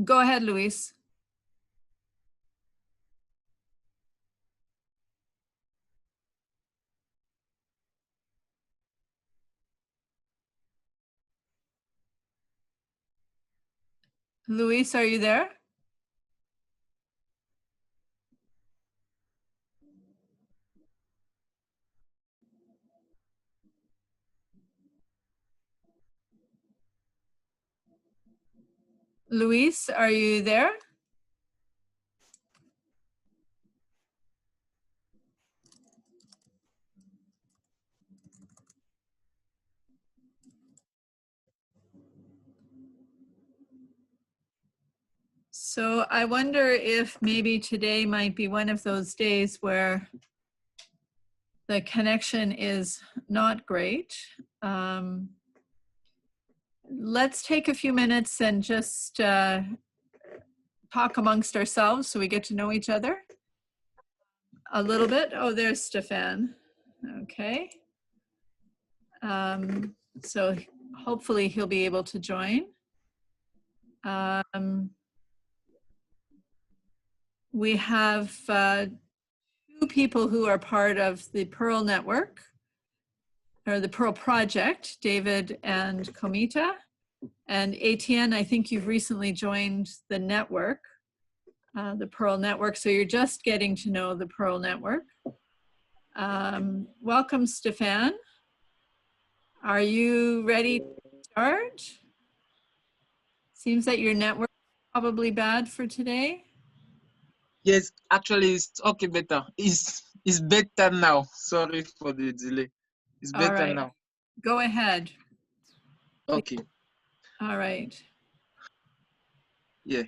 Go ahead, Luis. Luis, are you there? Luis, are you there? So I wonder if maybe today might be one of those days where the connection is not great. Let's take a few minutes and just talk amongst ourselves so we get to know each other a little bit. Oh, there's Stephan. Okay. So hopefully he'll be able to join. We have two people who are part of the PIRL network, or the PIRL project, David and Komita. And Etienne, I think you've recently joined the network, the PIRL network, so you're just getting to know the PIRL network. Welcome, Stephan. Are you ready to start? Seems that your network is probably bad for today. Yes, actually, it's okay, better. It's better now. Sorry for the delay. It's better All right. now. Go ahead. Okay. All right. Yeah.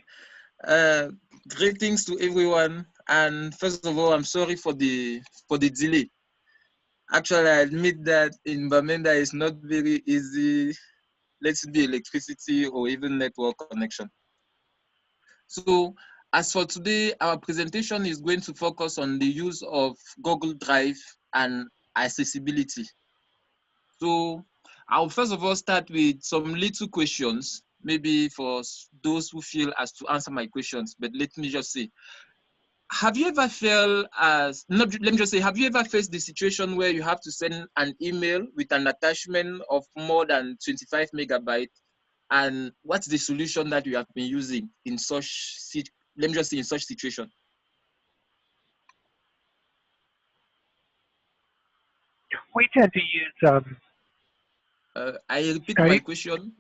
Greetings to everyone. And first of all, I'm sorry for the delay. Actually, I admit that in Bamenda it's not very easy. Let's be electricity or even network connection. So as for today, our presentation is going to focus on the use of Google Drive and accessibility. So I'll first of all start with some little questions, maybe for those who feel as to answer my questions, but let me just say, have you ever felt as, no, let me just say, have you ever faced the situation where you have to send an email with an attachment of more than 25 megabytes? And what's the solution that you have been using in such, let me just say, in such situation? We tend to use. I repeat my question.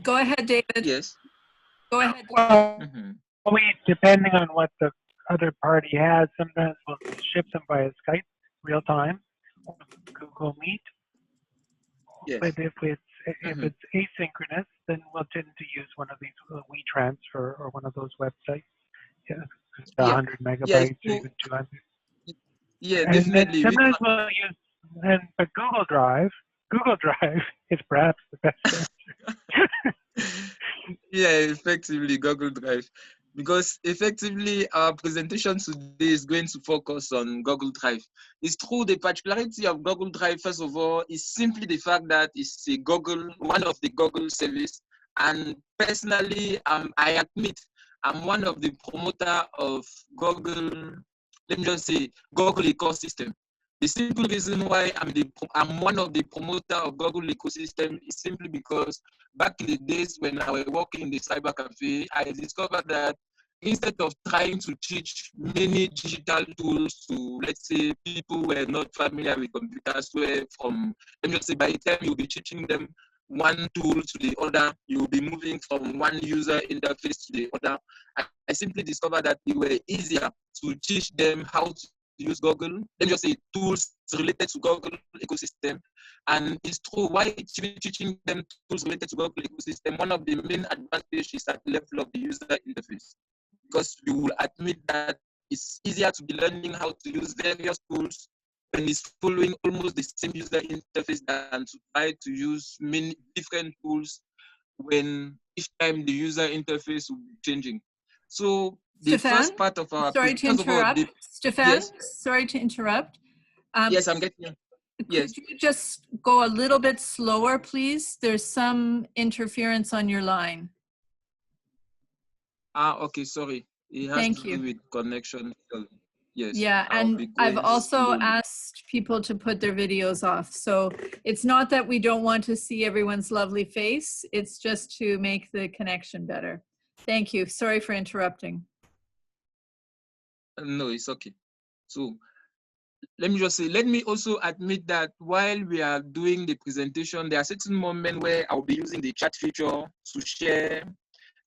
Go ahead, David. Yes. Go ahead. Well, we, depending on what the other party has, sometimes we'll ship them via Skype, real time, or Google Meet. Yes. But if it's asynchronous, then we'll tend to use one of these WeTransfer or one of those websites. Yeah, 100 megabytes or even 200. Yeah, and definitely. Then sometimes we'll use, but Google Drive is perhaps the best answer. Yeah, effectively Google Drive. Because effectively our presentation today is going to focus on Google Drive. It's true, the particularity of Google Drive, first of all, is simply the fact that it's a one of the Google service. And personally, I admit, I'm one of the promoter of Google, let me just say, Google ecosystem. The simple reason why I'm one of the promoter of Google ecosystem is simply because back in the days when I was working in the cyber cafe, I discovered that instead of trying to teach many digital tools to, let's say, people who were not familiar with computers, where from, let me just say, by the time you'll be teaching them one tool to the other, you'll be moving from one user interface to the other. I simply discovered that it were easier to teach them how to use Google, let me just say tools related to Google ecosystem. And it's true, why teaching them tools related to Google ecosystem, one of the main advantages is at the level of the user interface. Because you will admit that it's easier to be learning how to use various tools when it's following almost the same user interface than to try to use many different tools when each time the user interface will be changing. So the first part of our sorry to interrupt. Stephan, yes. sorry to interrupt. Yes, I'm getting you. Yes. Could you just go a little bit slower, please? There's some interference on your line. Okay, sorry. It has Thank to you. do with connection. Yes. Yeah, I'll and be I've going also slowly. asked people to put their videos off. So it's not that we don't want to see everyone's lovely face. It's just to make the connection better. Thank you. Sorry for interrupting. No, it's okay. So let me just say, let me also admit that while we are doing the presentation, there are certain moments where I'll be using the chat feature to share,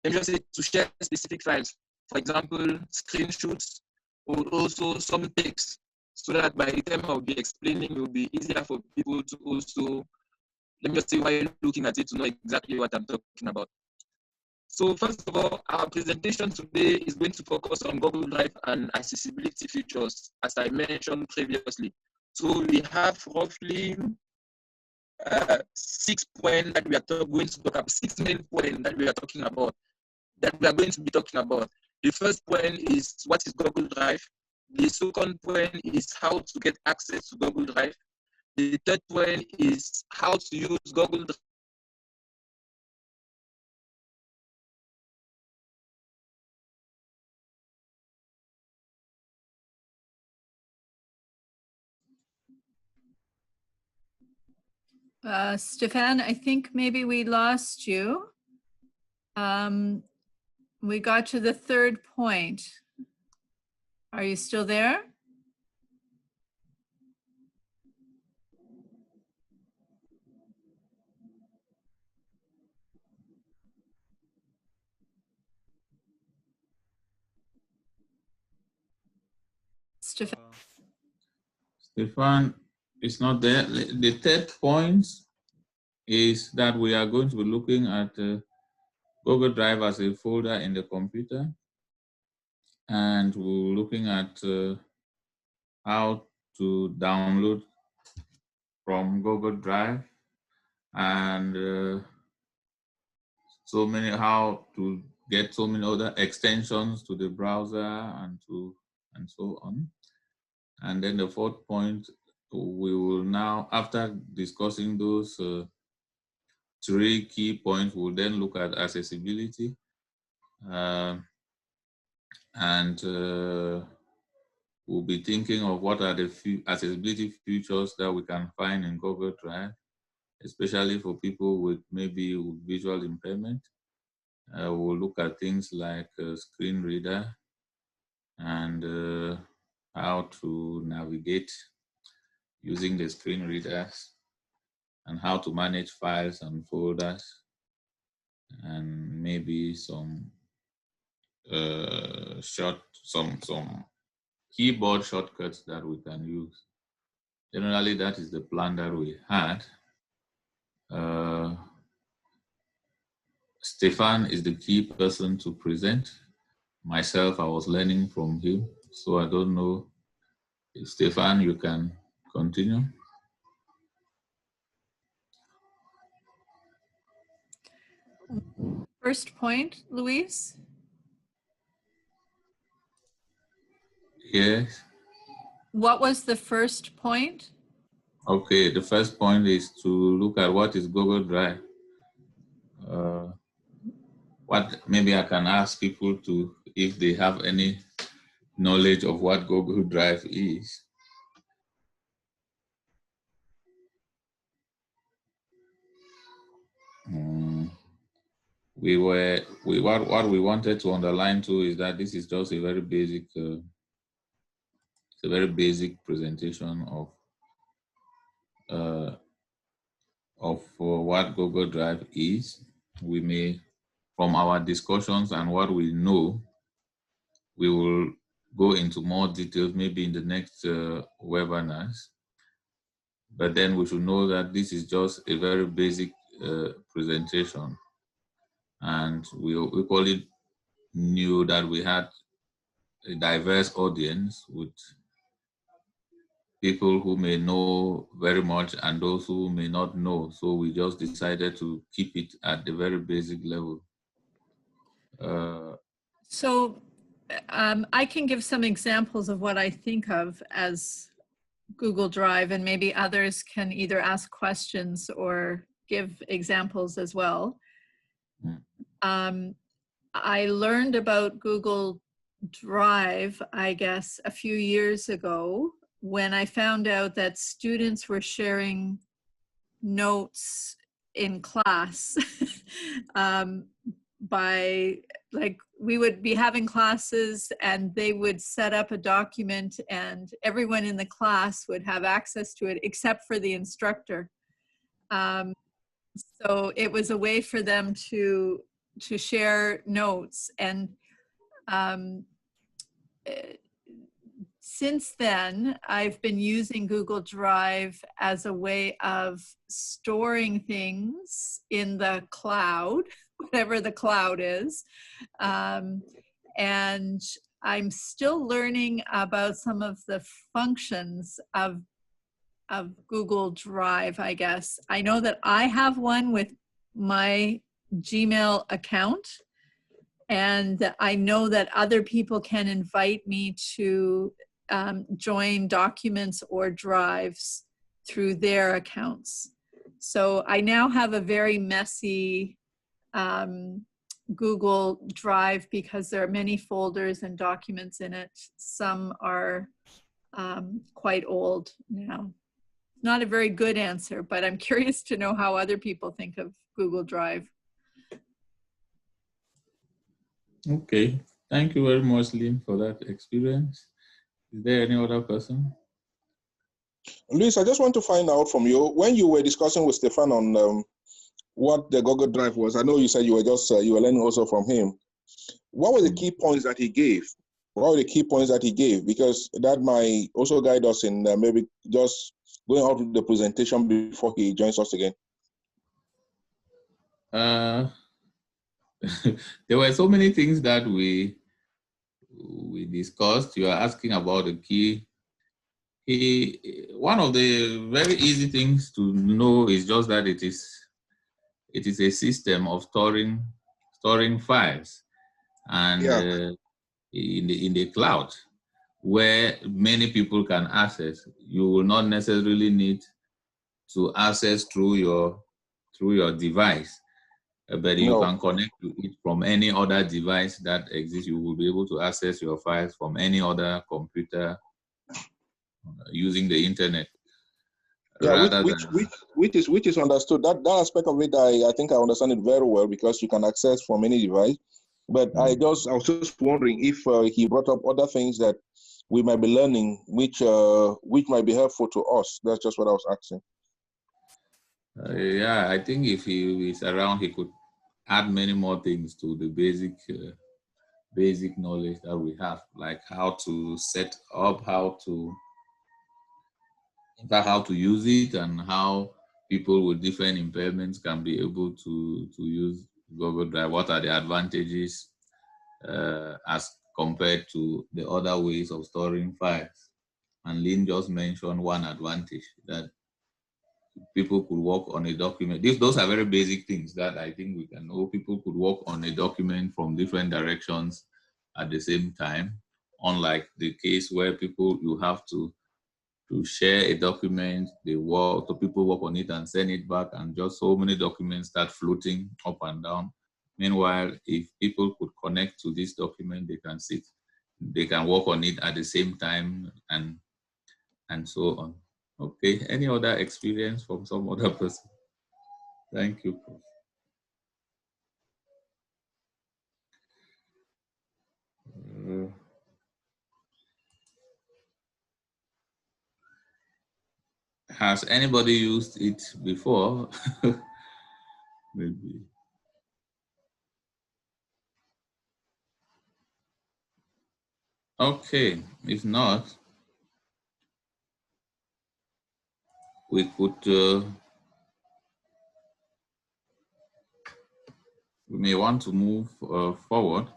let me just say, to share specific files. For example, screenshots or also some text, so that by the time I'll be explaining, it will be easier for people to also, let me just say, while looking at it, to know exactly what I'm talking about. So first of all, our presentation today is going to focus on Google Drive and accessibility features, as I mentioned previously. So we have roughly 6 points that we are going to talk about, 6 main points that we are talking about, that we are going to be talking about. The first point is what is Google Drive. The second point is how to get access to Google Drive. The third point is how to use Google Drive. Stephan, I think maybe we lost you. We got to the third point. Are you still there? Stephan? Stephan is not there. The third point is that we are going to be looking at Google Drive as a folder in the computer, and we're looking at how to download from Google Drive, and how to get so many other extensions to the browser and so on. And then the fourth point, we will now, after discussing those 3 key points, we'll then look at accessibility, and we'll be thinking of what are the accessibility features that we can find in Google Drive, especially for people with maybe visual impairment. We'll look at things like screen reader and how to navigate using the screen readers, and how to manage files and folders, and maybe some some keyboard shortcuts that we can use. Generally, that is the plan that we had. Stephan is the key person to present. Myself, I was learning from him, so I don't know if Stephan, you can continue. First point, Louise? Yes. What was the first point? Okay, the first point is to look at what is Google Drive. Maybe I can ask people if they have any knowledge of what Google Drive is. What we wanted to underline too is that this is just a very basic presentation of what Google Drive is. We may, from our discussions and what we know, we will go into more details maybe in the next webinars. But then we should know that this is just a very basic presentation, and we equally knew that we had a diverse audience with people who may know very much and those who may not know. So we just decided to keep it at the very basic level. So I can give some examples of what I think of as Google Drive, and maybe others can either ask questions or give examples as well. I learned about Google Drive, I guess, a few years ago when I found out that students were sharing notes in class by, like, we would be having classes and they would set up a document and everyone in the class would have access to it except for the instructor. So it was a way for them to share notes. And since then, I've been using Google Drive as a way of storing things in the cloud, whatever the cloud is. And I'm still learning about some of the functions of Google Drive, I guess. I know that I have one with my Gmail account, and I know that other people can invite me to join documents or drives through their accounts. So I now have a very messy Google Drive because there are many folders and documents in it. Some are quite old now. Not a very good answer, but I'm curious to know how other people think of Google Drive. Okay, thank you very much, Lynn, for that experience. Is there any other person? Luis, I just want to find out from you, when you were discussing with Stephan on what the Google Drive was, I know you said you were just, you were learning also from him. What were the key points that he gave? What were the key points that he gave? Because that might also guide us in maybe just going out with the presentation before he joins us again. There were so many things that we discussed. You are asking about the key. One of the very easy things to know is just that it is a system of storing files, and in the cloud, where many people can access. You will not necessarily need to access through your device, but you can connect to it from any other device that exists. You will be able to access your files from any other computer using the internet. Yeah, which is understood. That aspect of it, I think I understand it very well, because you can access from any device. But I was just wondering if he brought up other things that we might be learning, which might be helpful to us. That's just what I was asking. Yeah, I think if he is around, he could add many more things to the basic knowledge that we have, like how to set up, how to use it, and how people with different impairments can be able to use Google Drive. What are the advantages as compared to the other ways of storing files? And Lynn just mentioned one advantage, that people could work on a document. Those are very basic things that I think we can know. People could work on a document from different directions at the same time, unlike the case where you have to share a document, people work on it and send it back, and just so many documents start floating up and down. Meanwhile, if people could connect to this document, they can work on it at the same time, and so on. Okay, any other experience from some other person? Thank you, Prof. Has anybody used it before? Maybe. Okay, if not, we could, we may want to move forward.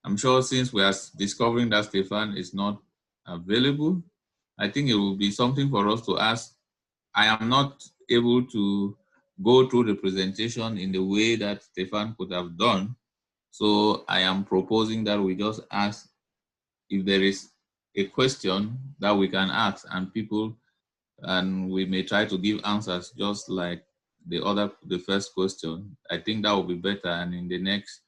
I'm sure since we are discovering that Stephan is not available, I think it will be something for us to ask. I am not able to go through the presentation in the way that Stephan could have done. So I am proposing that we just ask if there is a question that we can ask, and people, and we may try to give answers just like the first question. I think that will be better. And in the next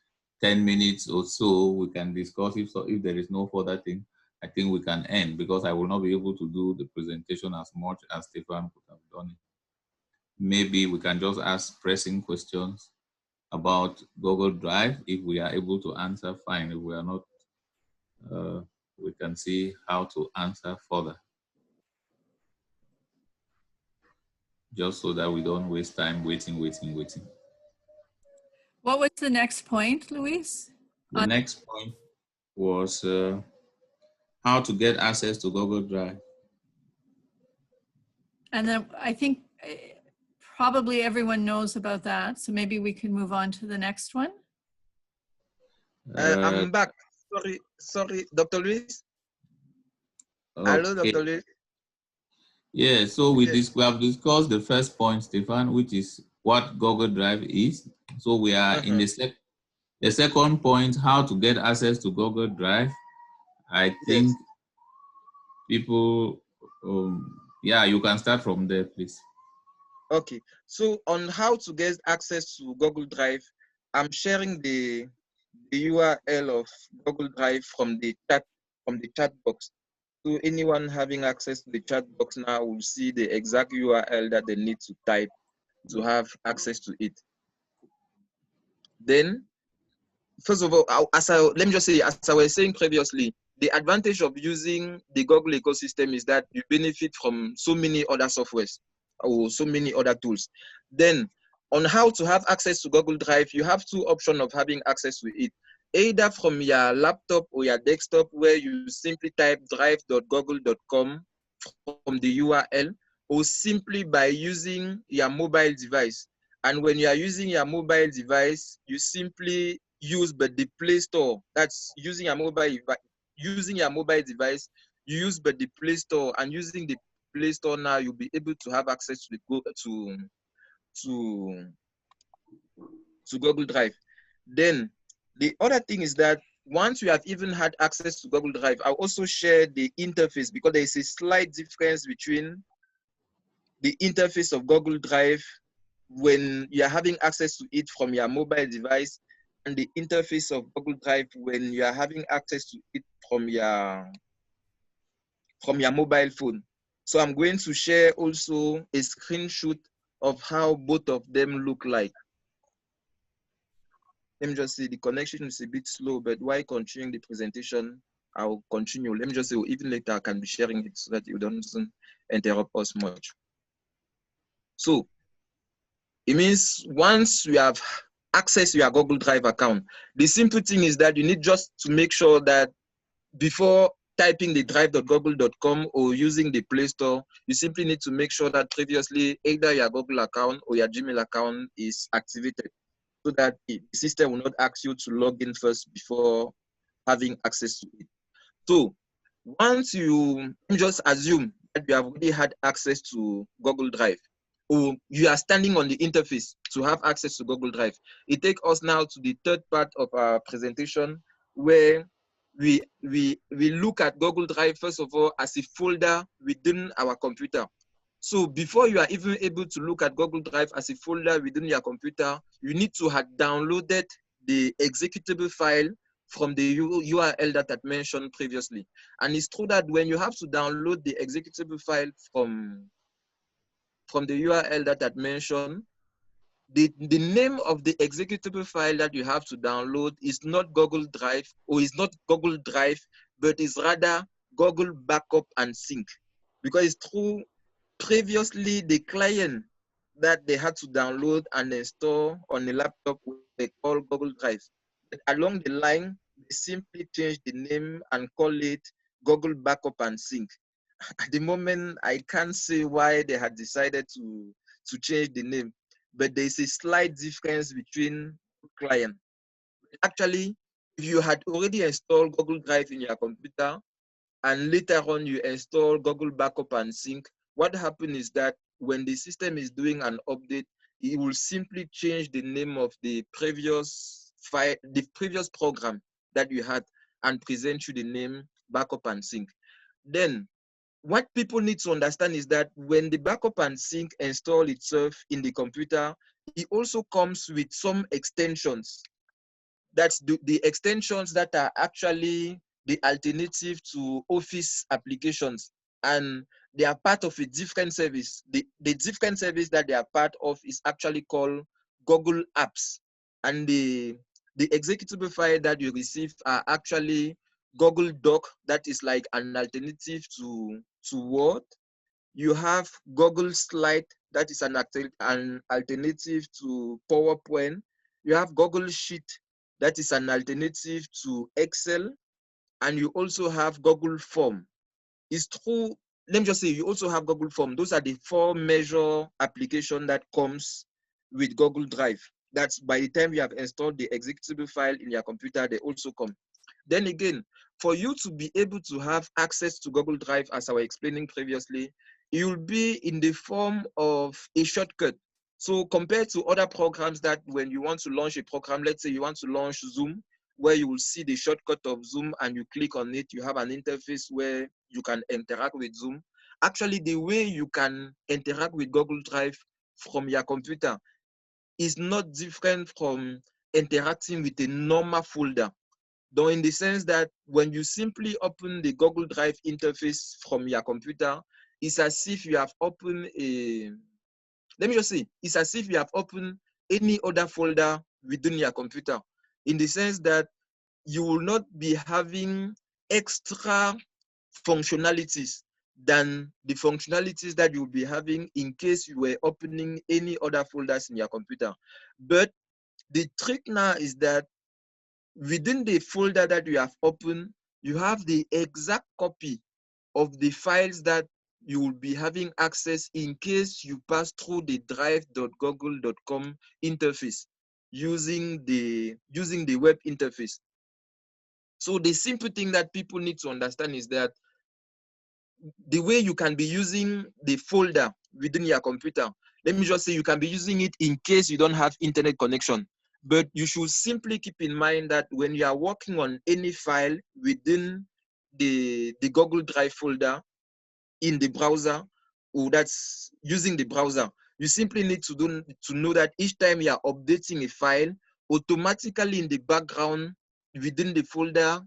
10 minutes or so, we can discuss if there is no further thing. I think we can end, because I will not be able to do the presentation as much as Stephan could have done it. Maybe we can just ask pressing questions about Google Drive. If we are able to answer, fine. If we are not, we can see how to answer further, just so that we don't waste time waiting. What was the next point, Luis? The next point was how to get access to Google Drive. And then I think probably everyone knows about that. So maybe we can move on to the next one. I'm back. Sorry, Dr. Luis. Okay. Hello, Dr. Luis. Yeah, so we have discussed the first point, Stephan, which is what Google Drive is. So we are in the second point, how to get access to Google Drive. I think people, yeah, you can start from there, please. Okay, so on how to get access to Google Drive, I'm sharing the URL of Google Drive from the chat box. So anyone having access to the chat box now will see the exact URL that they need to type to have access to it. Then, first of all, let me just say, as I was saying previously, the advantage of using the Google ecosystem is that you benefit from so many other softwares or so many other tools. Then, on how to have access to Google Drive, you have two options of having access to it. Either from your laptop or your desktop, where you simply type drive.google.com from the URL, or simply by using your mobile device. And when you are using your mobile device, you simply use the Play Store. That's using your mobile device. You use the Play Store, and using the Play Store now, you'll be able to have access to Google Drive. Then the other thing is that once you have even had access to Google Drive, I'll also share the interface, because there is a slight difference between the interface of Google Drive when you're having access to it from your mobile device, and the interface of Google Drive when you're having access to it from your mobile phone. So I'm going to share also a screenshot of how both of them look like. Let me just say the connection is a bit slow, but while continuing the presentation, I'll continue. Let me just say, even later I can be sharing it so that you don't interrupt us much. So it means once you have access to your Google Drive account, the simple thing is that you need just to make sure that before typing the drive.google.com or using the Play Store, you simply need to make sure that previously either your Google account or your Gmail account is activated, so that the system will not ask you to log in first before having access to it. So once you just assume that you have already had access to Google Drive, or you are standing on the interface to have access to Google Drive, it takes us now to the third part of our presentation, where we look at Google Drive, first of all, as a folder within our computer. So before you are even able to look at Google Drive as a folder within your computer, you need to have downloaded the executable file from the URL that I mentioned previously. And it's true that when you have to download the executable file from the URL that I mentioned, the name of the executable file that you have to download is not Google Drive, or is not Google Drive, but is rather Google Backup and Sync. Because it's true, previously the client that they had to download and install on a laptop they call Google Drive. But along the line, they simply changed the name and call it Google Backup and Sync. At the moment, I can't say why they had decided to change the name, but there's a slight difference between clients. Actually, if you had already installed Google Drive in your computer, and later on you install Google Backup and Sync, what happens is that when the system is doing an update, it will simply change the name of the previous file, the previous program that you had, and present you the name Backup and Sync. Then what people need to understand is that when the backup and sync install itself in the computer, it also comes with some extensions. That's the extensions that are actually the alternative to Office applications, and they are part of a different service. The different service that they are part of is actually called Google Apps, and the executable file that you receive are actually Google Doc, that is like an alternative to Word. You have Google Slide, that is an alternative to PowerPoint. You have Google Sheet, that is an alternative to Excel. And you also have Google Form. It's true, let me just say, you also have Google Form. Those are the 4 major applications that comes with Google Drive. That's by the time you have installed the executable file in your computer, they also come. Then again, for you to be able to have access to Google Drive, as I was explaining previously, it will be in the form of a shortcut. So compared to other programs that when you want to launch a program, let's say you want to launch Zoom, where you will see the shortcut of Zoom and you click on it, you have an interface where you can interact with Zoom. Actually, the way you can interact with Google Drive from your computer is not different from interacting with a normal folder. Though in the sense that when you simply open the Google Drive interface from your computer, it's as if you have opened let me just say, it's as if you have opened any other folder within your computer, in the sense that you will not be having extra functionalities than the functionalities that you'll be having in case you were opening any other folders in your computer. But the trick now is that within the folder that you have opened, you have the exact copy of the files that you will be having access in case you pass through the drive.google.com interface using the web interface. So the simple thing that people need to understand is that the way you can be using the folder within your computer, let me just say you can be using it in case you don't have internet connection. But you should simply keep in mind that when you are working on any file within the Google Drive folder in the browser, or that's using the browser, you simply need to know that each time you are updating a file, automatically in the background within the folder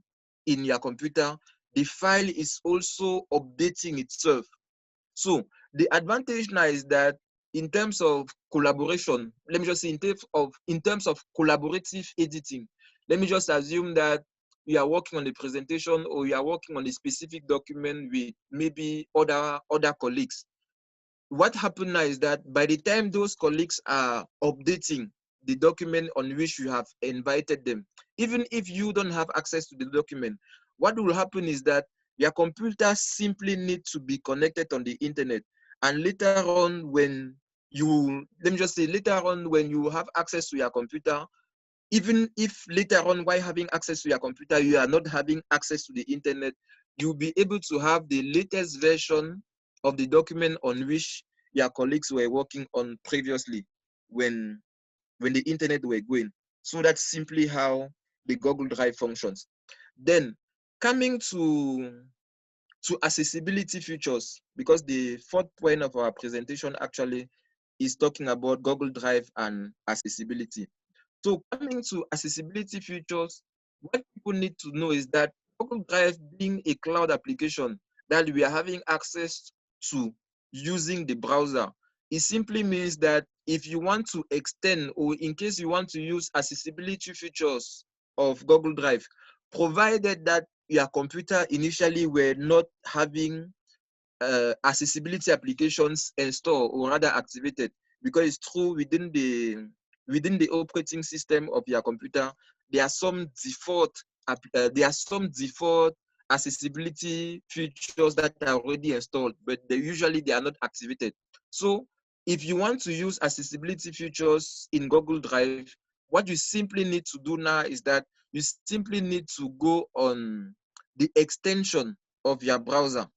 in your computer, the file is also updating itself. So the advantage now is that in terms of collaboration, let me just say in terms of collaborative editing, let me just assume that you are working on a presentation or you are working on a specific document with maybe other colleagues. What happened now is that by the time those colleagues are updating the document on which you have invited them, even if you don't have access to the document, what will happen is that your computer simply needs to be connected on the internet. And later on, when you, let me just say, later on, when you have access to your computer, even if later on, while having access to your computer, you are not having access to the internet, you'll be able to have the latest version of the document on which your colleagues were working on previously when the internet were going. So that's simply how the Google Drive functions. Then coming to accessibility features, because the 4th point of our presentation actually is talking about Google Drive and accessibility. So coming to accessibility features, what people need to know is that Google Drive being a cloud application that we are having access to using the browser, it simply means that if you want to extend or in case you want to use accessibility features of Google Drive, provided that your computer initially were not having accessibility applications installed or rather activated, because it's true within the operating system of your computer, there are some default accessibility features that are already installed, but they are not activated. So if you want to use accessibility features in Google Drive, what you simply need to do now is that you simply need to go on the extension of your browser.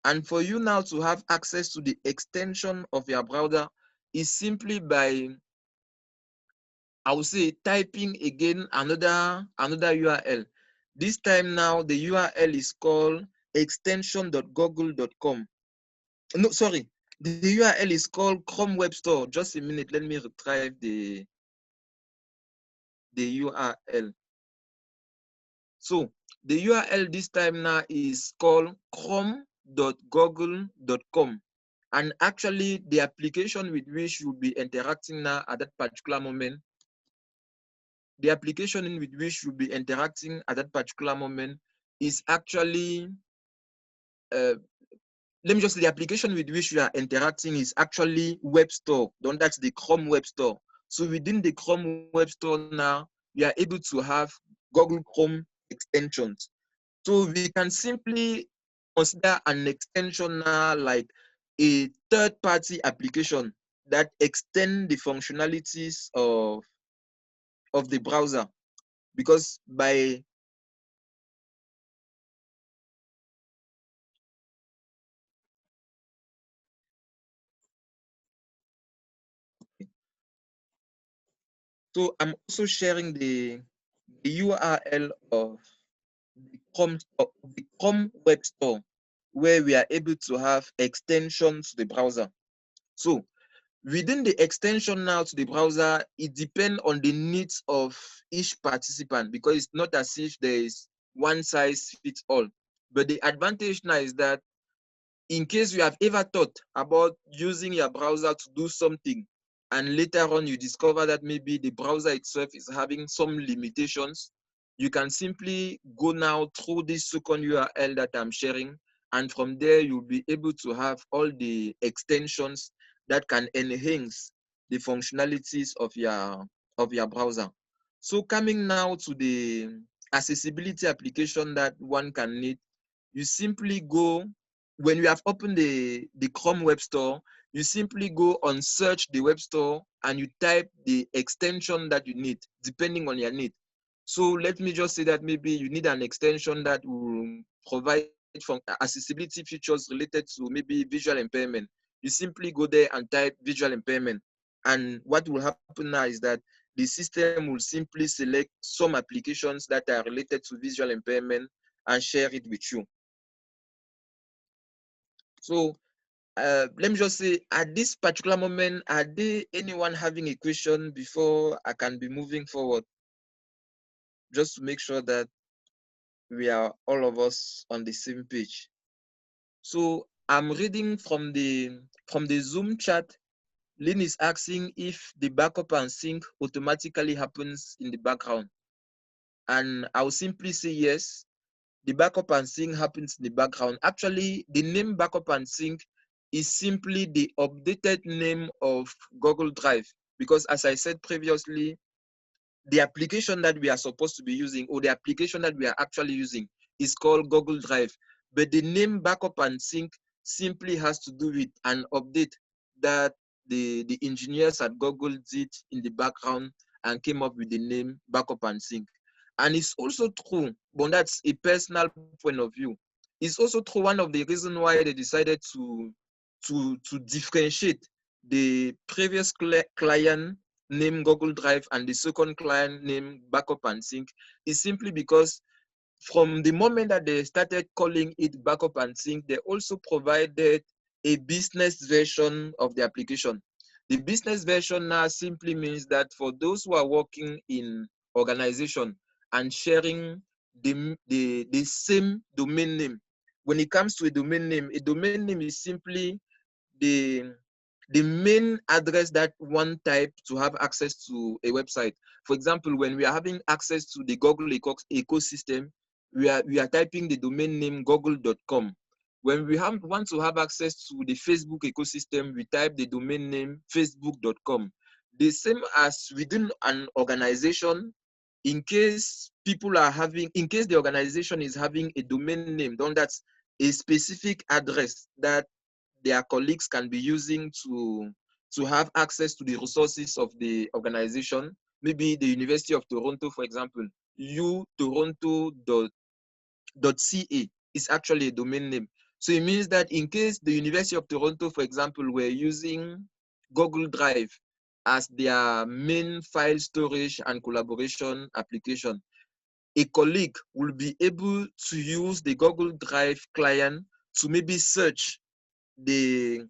And for you now to have access to the extension of your browser is simply by, I would say, typing again another URL. This time now, the URL is called extension.google.com. No, sorry. The URL is called Chrome Web Store. Just a minute. Let me retrieve the URL. So the URL this time now is called chrome.google.com. And actually, the application with which you'll be interacting now at that particular moment, the application in with which you'll be interacting at that particular moment is actually, let me just say the application with which you are interacting is actually Web Store. That's the Chrome Web Store. So within the Chrome Web Store now, you are able to have Google Chrome extensions. So we can simply consider an extension now like a third-party application that extend the functionalities of the browser, because by so I'm also sharing the URL of the Chrome Web Store, where we are able to have extensions to the browser. So within the extension now to the browser, it depends on the needs of each participant, because it's not as if there is one size fits all. But the advantage now is that in case you have ever thought about using your browser to do something, and later on you discover that maybe the browser itself is having some limitations, you can simply go now through this second URL that I'm sharing, and from there you'll be able to have all the extensions that can enhance the functionalities of your browser. So coming now to the accessibility application that one can need, you simply go, when you have opened the Chrome Web Store, you simply go on search the web store and you type the extension that you need, depending on your need. So let me just say that maybe you need an extension that will provide from accessibility features related to maybe visual impairment. You simply go there and type visual impairment. And what will happen now is that the system will simply select some applications that are related to visual impairment and share it with you. So let me just say, at this particular moment, are there anyone having a question before I can be moving forward? Just to make sure that we are all of us on the same page. So I'm reading from the Zoom chat. Lynn is asking if the backup and sync automatically happens in the background. And I'll simply say yes. The backup and sync happens in the background. Actually, the name backup and sync is simply the updated name of Google Drive, because as I said previously, the application that we are supposed to be using, or the application that we are actually using, is called Google Drive. But the name backup and sync simply has to do with an update that the engineers at Google did in the background and came up with the name backup and sync. And it's also true, but that's a personal point of view. It's also true, one of the reasons why they decided to differentiate the previous client named Google Drive and the second client named Backup and Sync is simply because from the moment that they started calling it Backup and Sync, they also provided a business version of the application. The business version now simply means that for those who are working in organization and sharing the same domain name, when it comes to a domain name is simply the main address that one type to have access to a website. For example, when we are having access to the Google ecosystem, we are typing the domain name google.com. When we want to have access to the Facebook ecosystem, we type the domain name facebook.com. The same as within an organization, in case the organization is having a domain name, then that's a specific address that their colleagues can be using to have access to the resources of the organization. Maybe the University of Toronto, for example, utoronto.ca is actually a domain name. So it means that in case the University of Toronto, for example, were using Google Drive as their main file storage and collaboration application, a colleague will be able to use the Google Drive client to maybe search the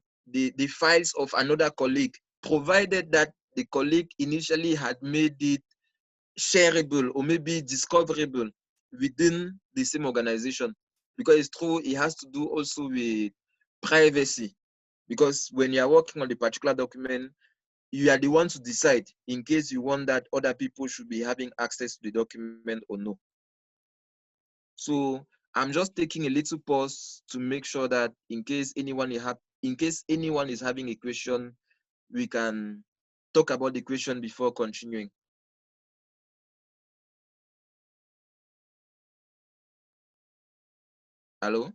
files of another colleague, provided that the colleague initially had made it shareable or maybe discoverable within the same organization. Because it's true, it has to do also with privacy. Because when you are working on the particular document, you are the one to decide in case you want that other people should be having access to the document or no. So I'm just taking a little pause to make sure that in case anyone is having a question, we can talk about the question before continuing. Hello?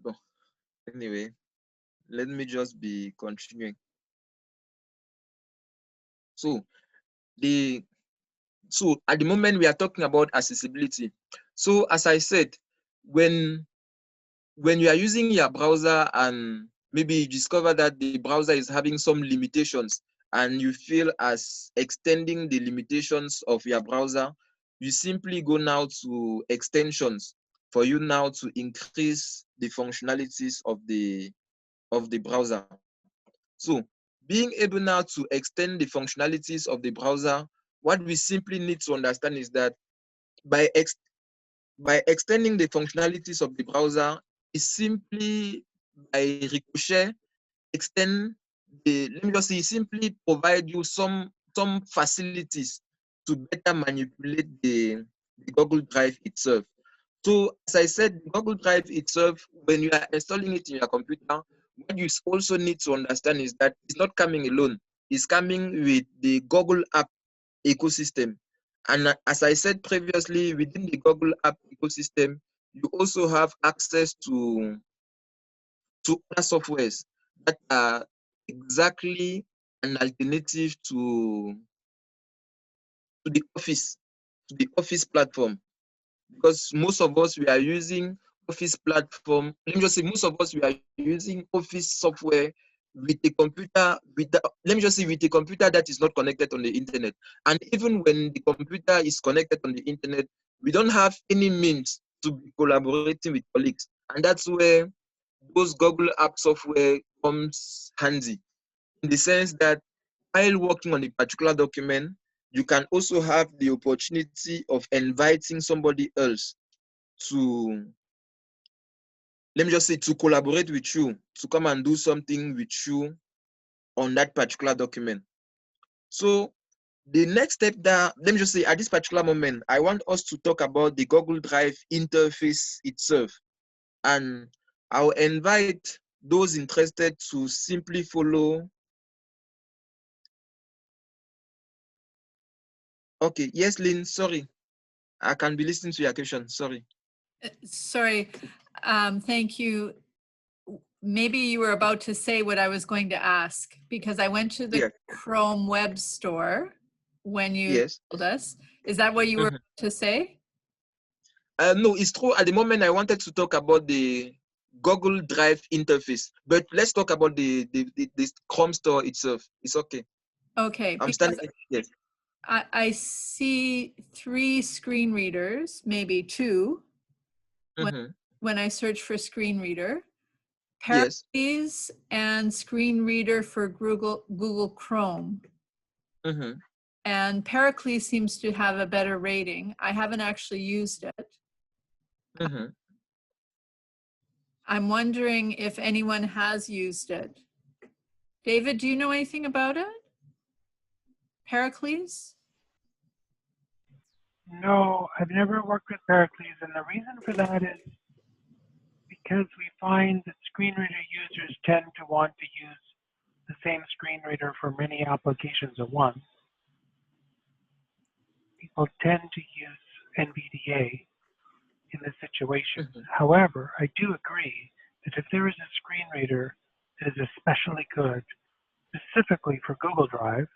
Bon. Anyway, let me just be continuing. So at the moment we are talking about accessibility. So as I said, when you are using your browser and maybe you discover that the browser is having some limitations and you feel as extending the limitations of your browser, you simply go now to extensions for you now to increase the functionalities of the browser. So being able now to extend the functionalities of the browser, what we simply need to understand is that by extending the functionalities of the browser is simply by ricochet extend let me just say, simply provide you some facilities to better manipulate the Google Drive itself. So as I said, the Google Drive itself, when you are installing it in your computer, what you also need to understand is that it's not coming alone. It's coming with the Google app ecosystem. And as I said previously, within the Google app ecosystem, you also have access to other softwares that are exactly an alternative to the Office platform. Because most of us, we are using Office platform. Let me just say, most of us, we are using Office software with a computer, with a computer that is not connected on the internet. And even when the computer is connected on the internet, we don't have any means to be collaborating with colleagues. And that's where those Google app software comes handy, in the sense that while working on a particular document, you can also have the opportunity of inviting somebody else to, let me just say, to collaborate with you, to come and do something with you on that particular document. So the next step that, let me just say, at this particular moment, I want us to talk about the Google Drive interface itself. And I'll invite those interested to simply follow. Okay, yes, Lynn, sorry. I can be listening to your question, sorry. Sorry, thank you. Maybe you were about to say what I was going to ask, because I went to the Chrome web store when you told us. Is that what you were to say? No, it's true. At the moment, I wanted to talk about the Google Drive interface, but let's talk about the Chrome store itself. It's okay. Okay. I'm standing. Yes. I see 3 screen readers, maybe 2, when I search for screen reader. Pericles and screen reader for Google Chrome. And Pericles seems to have a better rating. I haven't actually used it. I'm wondering if anyone has used it. David, do you know anything about it? Pericles? No, I've never worked with Pericles, and the reason for that is because we find that screen reader users tend to want to use the same screen reader for many applications at once. People tend to use NVDA in this situation. However, I do agree that if there is a screen reader that is especially good, specifically for Google Drive,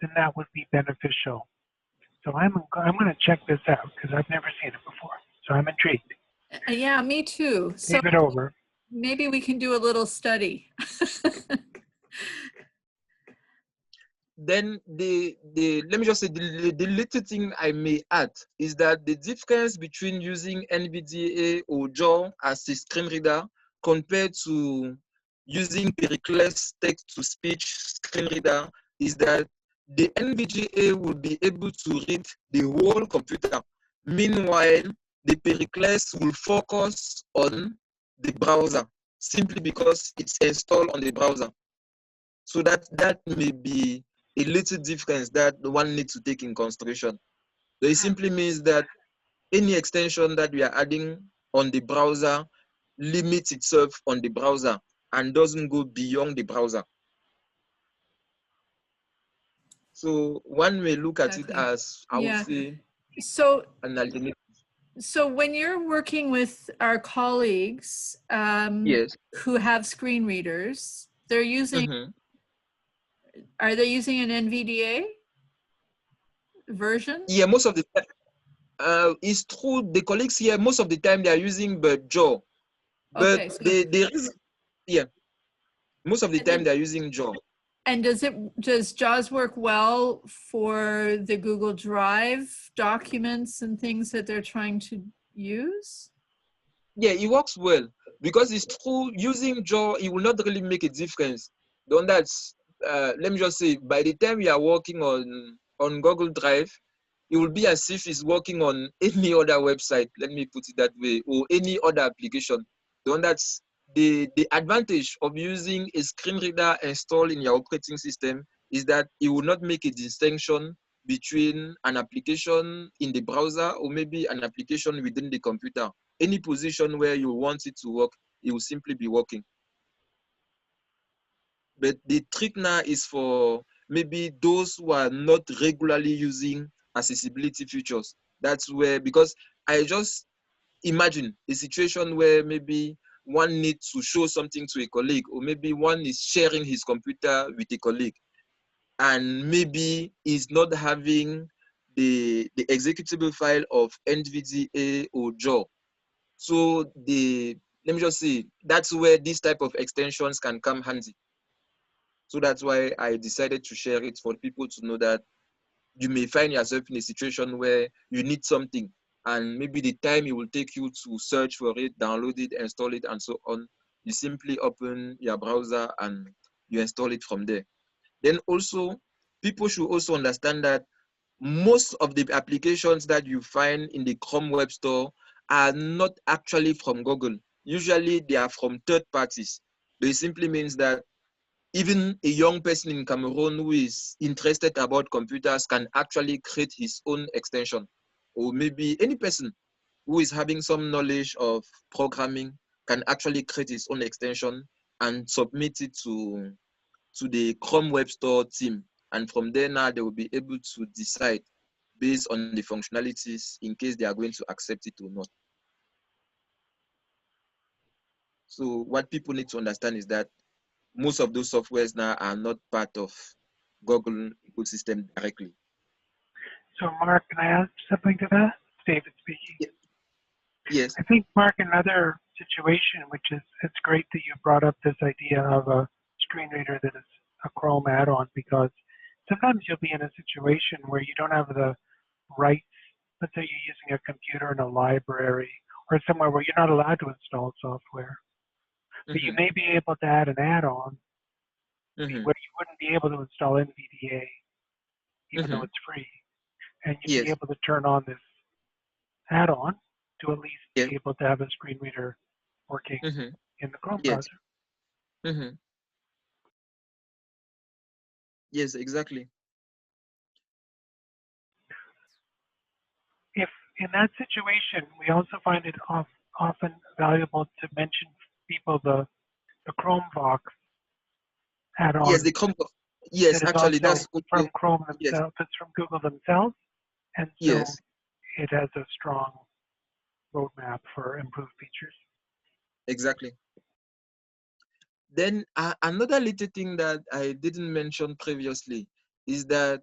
then that would be beneficial. So I'm going to check this out because I've never seen it before. So I'm intrigued. Yeah, me too. So leave it over. Maybe we can do a little study. then let me just say the little thing I may add is that the difference between using NVDA or JAW as a screen reader compared to using Pericles text-to-speech screen reader is that the NVDA will be able to read the whole computer. Meanwhile, the Pericles will focus on the browser simply because it's installed on the browser. So that may be a little difference that one needs to take in consideration. So it simply means that any extension that we are adding on the browser limits itself on the browser and doesn't go beyond the browser. So one may look at it as, I would say, so an alternative. So when you're working with our colleagues Yes. who have screen readers, they're using, are they using an NVDA version? Yeah, most of the time, it's true. The colleagues here, most of the time they are using JAW. But Okay, so yeah, most of the time they're using JAW. And does JAWS work well for the Google Drive documents and things that they're trying to use? Yeah, it works well because it's true. Using JAW, it will not really make a difference. Don't that's let me just say, by the time you are working on Google Drive, it will be as if it's working on any other website. Let me put it that way, or any other application. Don't that's the advantage of using a screen reader installed in your operating system is that it will not make a distinction between an application in the browser or maybe an application within the computer. Any position where you want it to work, it will simply be working. But the trick now is for maybe those who are not regularly using accessibility features. That's where, because I just imagine a situation where maybe one needs to show something to a colleague, or maybe one is sharing his computer with a colleague, and maybe is not having the executable file of NVDA or JAW. So let me just say, that's where this type of extensions can come handy. So that's why I decided to share it for people to know that you may find yourself in a situation where you need something, and maybe the time it will take you to search for it, download it, install it, and so on. You simply open your browser and you install it from there. Then also, people should also understand that most of the applications that you find in the Chrome Web Store are not actually from Google. Usually they are from third parties. It simply means that even a young person in Cameroon who is interested about computers can actually create his own extension. Or maybe any person who is having some knowledge of programming can actually create his own extension and submit it to the Chrome Web Store team. And from there now, they will be able to decide based on the functionalities in case they are going to accept it or not. So what people need to understand is that most of those softwares now are not part of Google ecosystem directly. So Mark, can I add something to that? It's David speaking. Yes. I think, Mark, another situation, which is, it's great that you brought up this idea of a screen reader that is a Chrome add-on, because sometimes you'll be in a situation where you don't have the rights. Let's say you're using a computer in a library or somewhere where you're not allowed to install software. But you may be able to add an add-on where you wouldn't be able to install NVDA, even though it's free. And you'd be able to turn on this add-on to at least be able to have a screen reader working in the Chrome browser. Yes, exactly. If in that situation, we also find it often valuable to mention people the Chrome box add-on. Yes, the Chrome. Yes, that actually, that's that's from Chrome themselves. It's from Google themselves, and so it has a strong roadmap for improved features. Exactly. Then another little thing that I didn't mention previously is that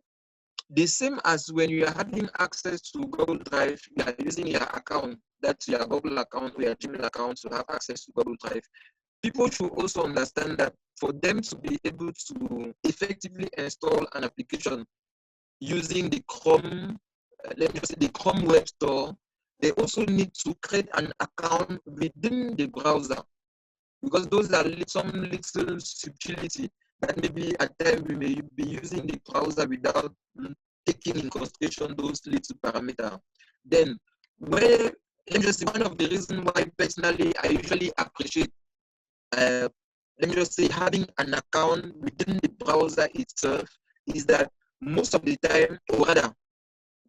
the same as when you are having access to Google Drive, you are using your account, that's your Google account or your Gmail account to have access to Google Drive. People should also understand that for them to be able to effectively install an application using the Chrome, let me just say the Chrome Web Store, they also need to create an account within the browser, because those are some little subtlety that maybe at times we may be using the browser without taking in consideration those little parameters. Then, where, let me just say, one of the reasons why personally I usually appreciate, let me just say, having an account within the browser itself is that most of the time, or rather,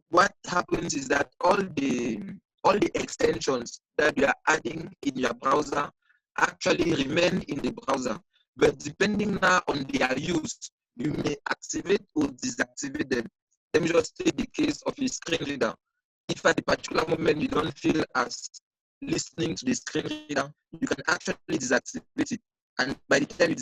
what happens is that all the extensions that you are adding in your browser actually remain in the browser. But depending now on their use, you may activate or deactivate them. Let me just take the case of a screen reader. If at a particular moment you don't feel as listening to the screen reader, you can actually deactivate it. And by the time you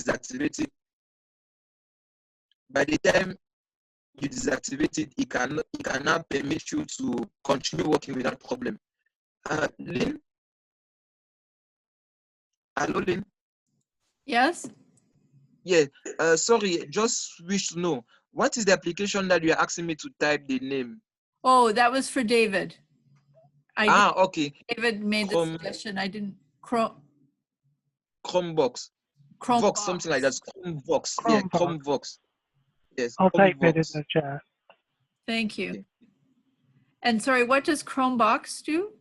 deactivate it, it can now permit you to continue working without problem. Lynn? Hello, Lynn? Yes? Yeah, sorry, just wish to know, what is the application that you're asking me to type the name? Oh, that was for David. Okay. David made the suggestion. I didn't. Chromebox. Vox, something like that. Chromebox. Yeah, Chromebox. Yes. I'll type it in Chromebox. the chat. Thank you. Okay. And sorry, what does Chromebox do?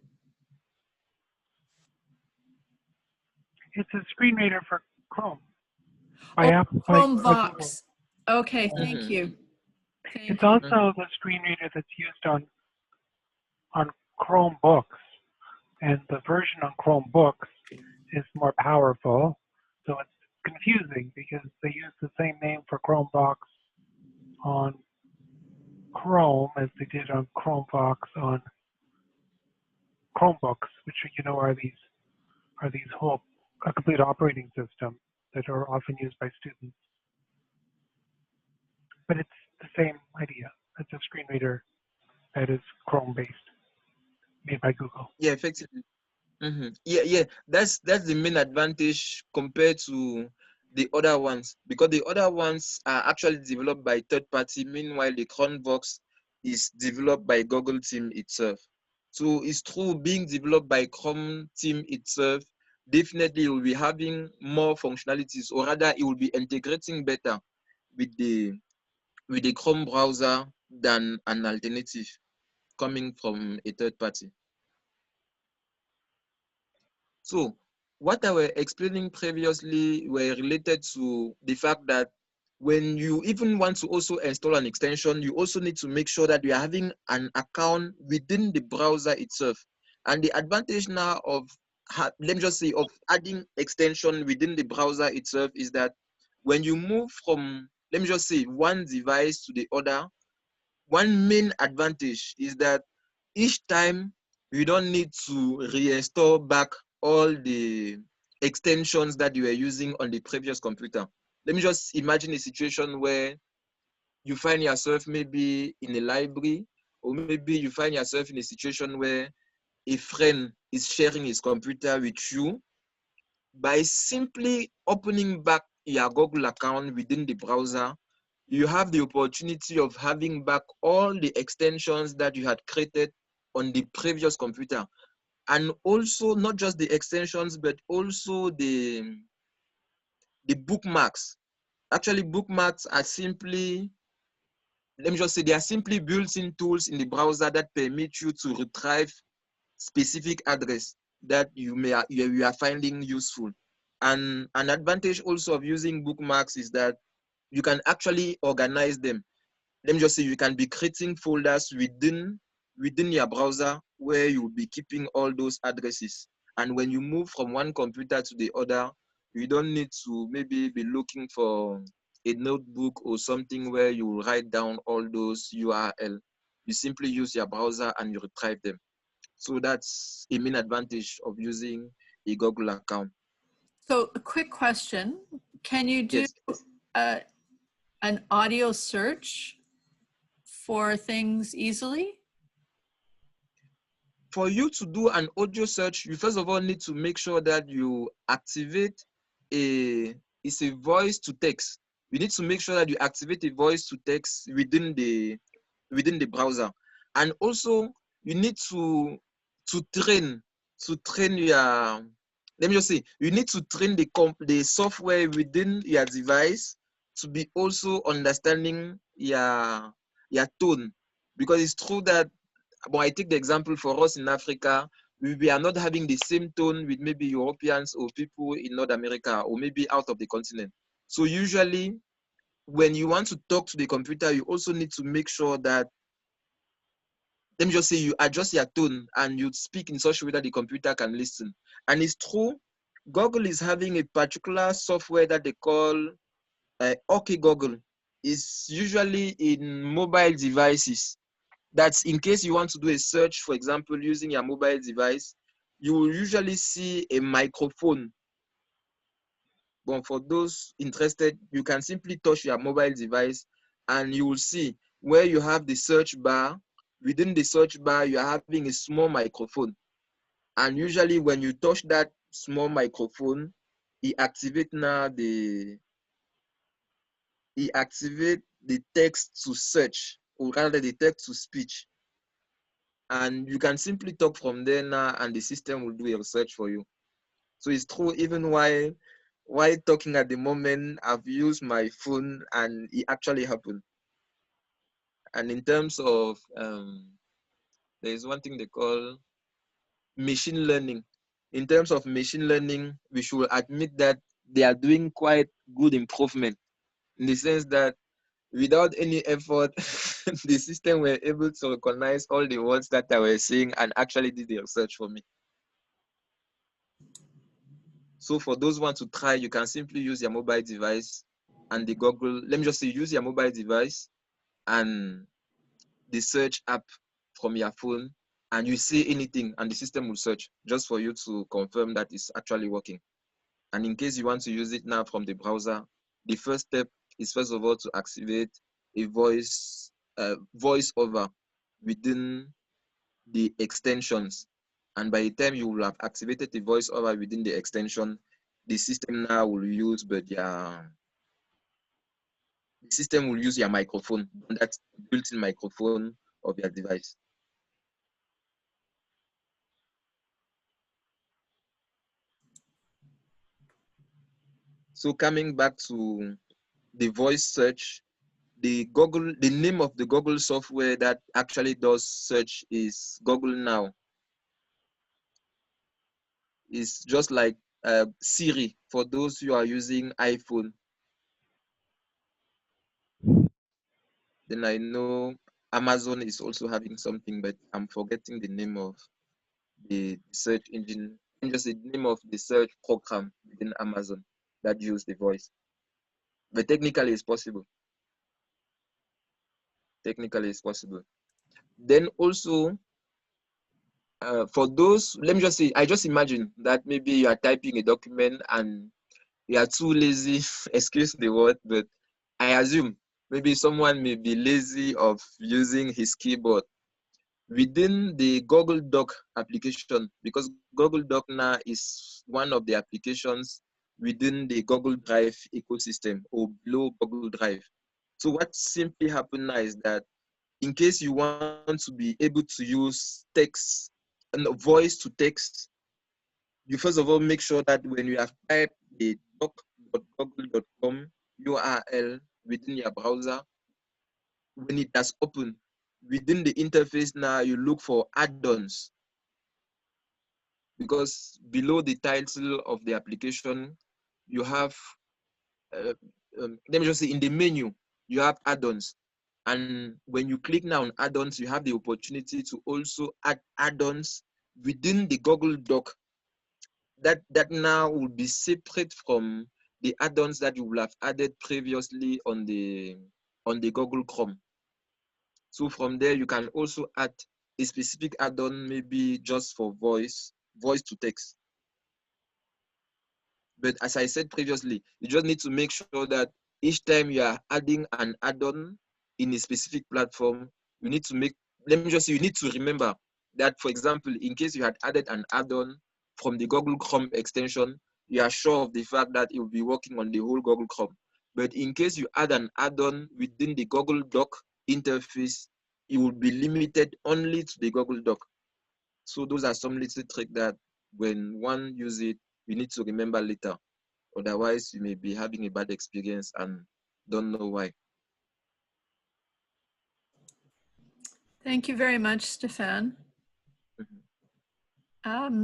It's a screen reader for Chrome. Chromevox. Okay, thank you. It's also the screen reader that's used on Chromebooks, and the version on Chromebooks is more powerful, so it's confusing because they use the same name for Chromebox on Chrome as they did on Chromevox on Chromebooks, which are these whole a complete operating system that are often used by students. But it's the same idea. It's a screen reader that is Chrome-based, made by Google. Yeah, effectively. Yeah. That's the main advantage compared to the other ones, because the other ones are actually developed by third party. Meanwhile, the Chromebox is developed by Google team itself. So it's true, being developed by Chrome team itself, definitely it will be having more functionalities, or rather it will be integrating better with the Chrome browser than an alternative coming from a third party. So what I was explaining previously were related to the fact that when you even want to also install an extension, you also need to make sure that you are having an account within the browser itself. And the advantage now of, let me just say, of adding extension within the browser itself is that when you move from, let me just say, one device to the other, one main advantage is that each time you don't need to reinstall back all the extensions that you were using on the previous computer. Let me just imagine a situation where you find yourself maybe in a library, or maybe you find yourself in a situation where a friend is sharing his computer with you. By simply opening back your Google account within the browser, you have the opportunity of having back all the extensions that you had created on the previous computer. And also not just the extensions, but also the bookmarks. Actually, bookmarks are simply, let me just say, they are simply built-in tools in the browser that permit you to retrieve specific address that you are finding useful. And an advantage also of using bookmarks is that you can actually organize them. Let me just say, you can be creating folders within your browser where you'll be keeping all those addresses. And when you move from one computer to the other, you don't need to maybe be looking for a notebook or something where you write down all those URL. You simply use your browser and you retrieve them. So that's a main advantage of using a Google account. So a quick question. Can you do an audio search for things easily? For you to do an audio search, you first of all need to make sure that you activate a is a voice to text. You need to make sure that you activate a voice to text within the browser. And also you need to train your, let me just say, you need to train the software within your device to be also understanding your tone. Because it's true that, well, I take the example for us in Africa, we are not having the same tone with maybe Europeans or people in North America or maybe out of the continent. So usually when you want to talk to the computer, you also need to make sure that, let me just say, you adjust your tone and you speak in such a way that the computer can listen. And it's true, Google is having a particular software that they call OK Google. It's usually in mobile devices. That's in case you want to do a search, for example, using your mobile device, you will usually see a microphone. But for those interested, you can simply touch your mobile device and you will see where you have the search bar. Within the search bar, you are having a small microphone. And usually when you touch that small microphone, it activates the text to search, or rather the text to speech. And you can simply talk from there now and the system will do a search for you. So it's true, even while talking at the moment, I've used my phone and it actually happened. And in terms of, there's one thing they call machine learning. In terms of machine learning, we should admit that they are doing quite good improvement, in the sense that without any effort, the system were able to recognize all the words that I was saying and actually did the research for me. So for those who want to try, you can simply use your mobile device and the Google, let me just say, use your mobile device and the search app from your phone, and you say anything and the system will search just for you to confirm that it's actually working. And in case you want to use it now from the browser, the first step is first of all to activate a voice over within the extensions. And by the time you will have activated the voice over within the extension, the system now will use the system will use your microphone, that built-in microphone of your device. So coming back to the voice search, the name of the Google software that actually does search is Google Now. It's just like Siri for those who are using iPhone. Then I know Amazon is also having something, but I'm forgetting the name of the search engine. Just the name of the search program within Amazon that use the voice. But technically it's possible. Technically it's possible. Then also, for those, let me just say, I just imagine that maybe you are typing a document and you are too lazy, excuse the word, but I assume maybe someone may be lazy of using his keyboard. Within the Google Doc application, because Google Doc now is one of the applications within the Google Drive ecosystem or below Google Drive. So what simply happened now is that in case you want to be able to use text and voice to text, you first of all make sure that when you have typed the doc.google.com URL within your browser, when it has opened, within the interface now, you look for add-ons. Because below the title of the application, you have, let me just say, in the menu, you have add-ons. And when you click now on add-ons, you have the opportunity to also add add-ons within the Google Doc. That now will be separate from the add-ons that you will have added previously on the Google Chrome. So from there, you can also add a specific add-on, maybe just for voice to text. But as I said previously, you just need to make sure that each time you are adding an add-on in a specific platform, you need to make, let me just say, you need to remember that, for example, in case you had added an add-on from the Google Chrome extension, you are sure of the fact that it will be working on the whole Google Chrome. But in case you add an add-on within the Google Doc interface, it will be limited only to the Google Doc. So those are some little tricks that when one uses it, we need to remember later. Otherwise, you may be having a bad experience and don't know why. Thank you very much, Stephan.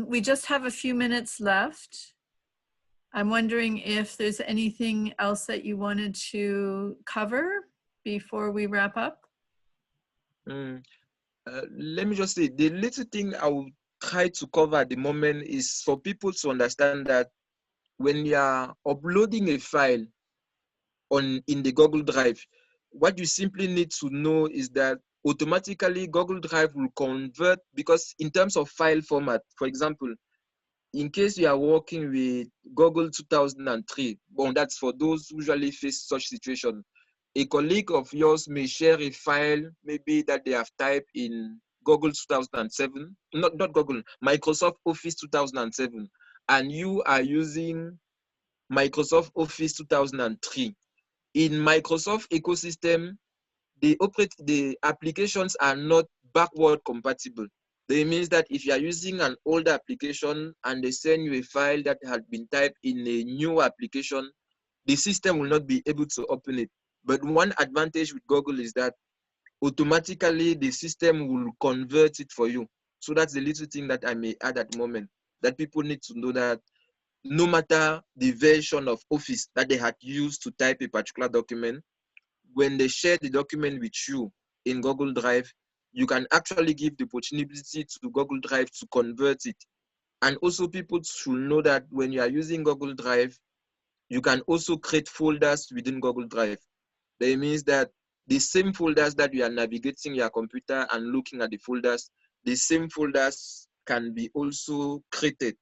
We just have a few minutes left. I'm wondering if there's anything else that you wanted to cover before we wrap up. Let me just say, the little thing I will try to cover at the moment is for people to understand that when you are uploading a file in the Google Drive, what you simply need to know is that automatically Google Drive will convert, because in terms of file format, for example, in case you are working with Google 2003, well, that's for those who usually face such situation. A colleague of yours may share a file maybe that they have typed in Google 2007, not Google, Microsoft Office 2007, and you are using Microsoft Office 2003. In Microsoft ecosystem, the applications are not backward compatible. That means that if you are using an older application and they send you a file that had been typed in a new application, the system will not be able to open it. But one advantage with Google is that automatically the system will convert it for you. So that's the little thing that I may add at the moment, that people need to know that no matter the version of Office that they had used to type a particular document, when they share the document with you in Google Drive, you can actually give the opportunity to Google Drive to convert it. And also people should know that when you are using Google Drive, you can also create folders within Google Drive. That means that the same folders that you are navigating your computer and looking at the folders, the same folders can be also created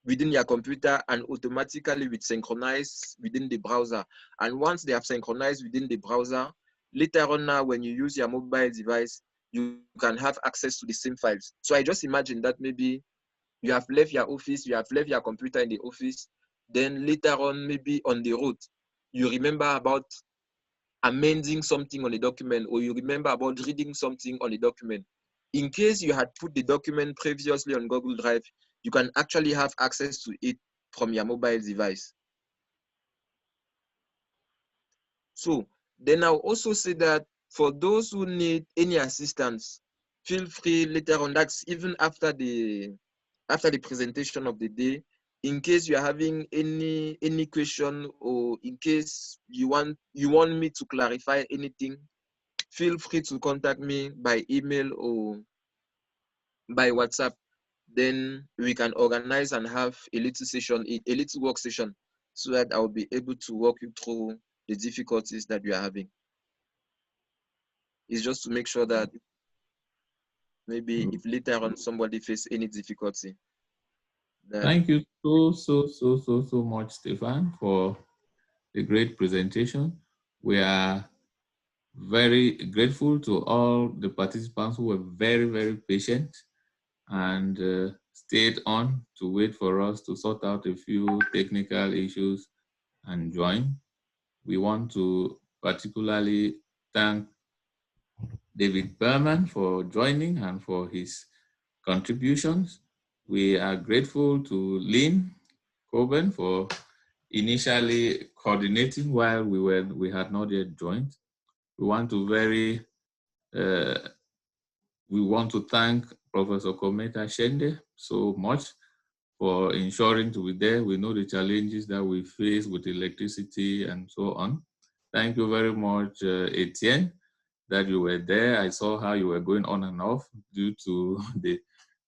within your computer and automatically will synchronize within the browser. And once they have synchronized within the browser, later on now when you use your mobile device, you can have access to the same files. So I just imagine that maybe you have left your office, you have left your computer in the office, then later on, maybe on the road, you remember about amending something on a document, or you remember about reading something on a document. In case you had put the document previously on Google Drive, you can actually have access to it from your mobile device. So then I'll also say that for those who need any assistance, feel free later on, that's even after the presentation of the day, in case you're having any question, or in case you want me to clarify anything, feel free to contact me by email or by WhatsApp. Then we can organize and have a little session, a little work session, so that I'll be able to walk you through the difficulties that you are having. It's just to make sure that maybe if later on somebody faces any difficulty. Thank you so much, Stephan, for the great presentation. We are very grateful to all the participants who were very patient and stayed on to wait for us to sort out a few technical issues and join. We want to particularly thank David Berman for joining and for his contributions. We are grateful to Lynn Coben for initially coordinating while we had not yet joined. We want to thank Professor Kometa Shende so much for ensuring to be there. We know the challenges that we face with electricity and so on. Thank you very much, Etienne, that you were there. I saw how you were going on and off due to the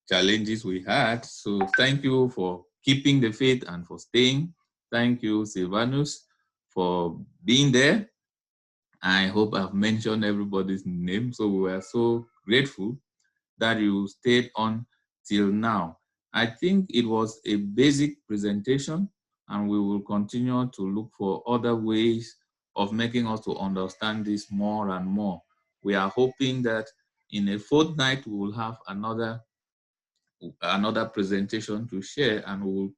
challenges we had. So thank you for keeping the faith and for staying. Thank you, Silvanus, for being there. I hope I've mentioned everybody's name. So we are so grateful that you stayed on till now. I think it was a basic presentation, and we will continue to look for other ways of making us to understand this more and more. We are hoping that in a fortnight we will have another presentation to share, and we will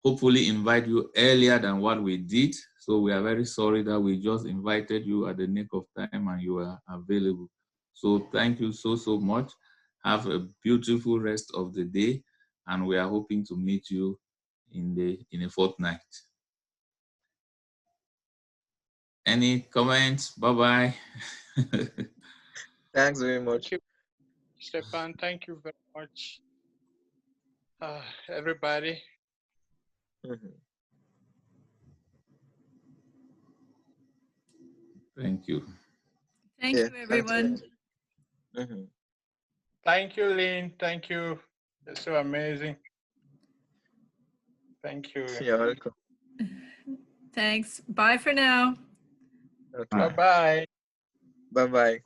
hopefully invite you earlier than what we did. So we are very sorry that we just invited you at the nick of time and you were available. So thank you so much. Have a beautiful rest of the day, and we are hoping to meet you in a fortnight. Any comments? Bye-bye. Thanks very much. Thank you, Stephan. Thank you very much, everybody. Thank you. Thank you, everyone. Thank you, Lynn. Thank you. You're so amazing. Thank you. You're welcome. Thanks. Bye for now. Okay. Bye-bye. Bye-bye.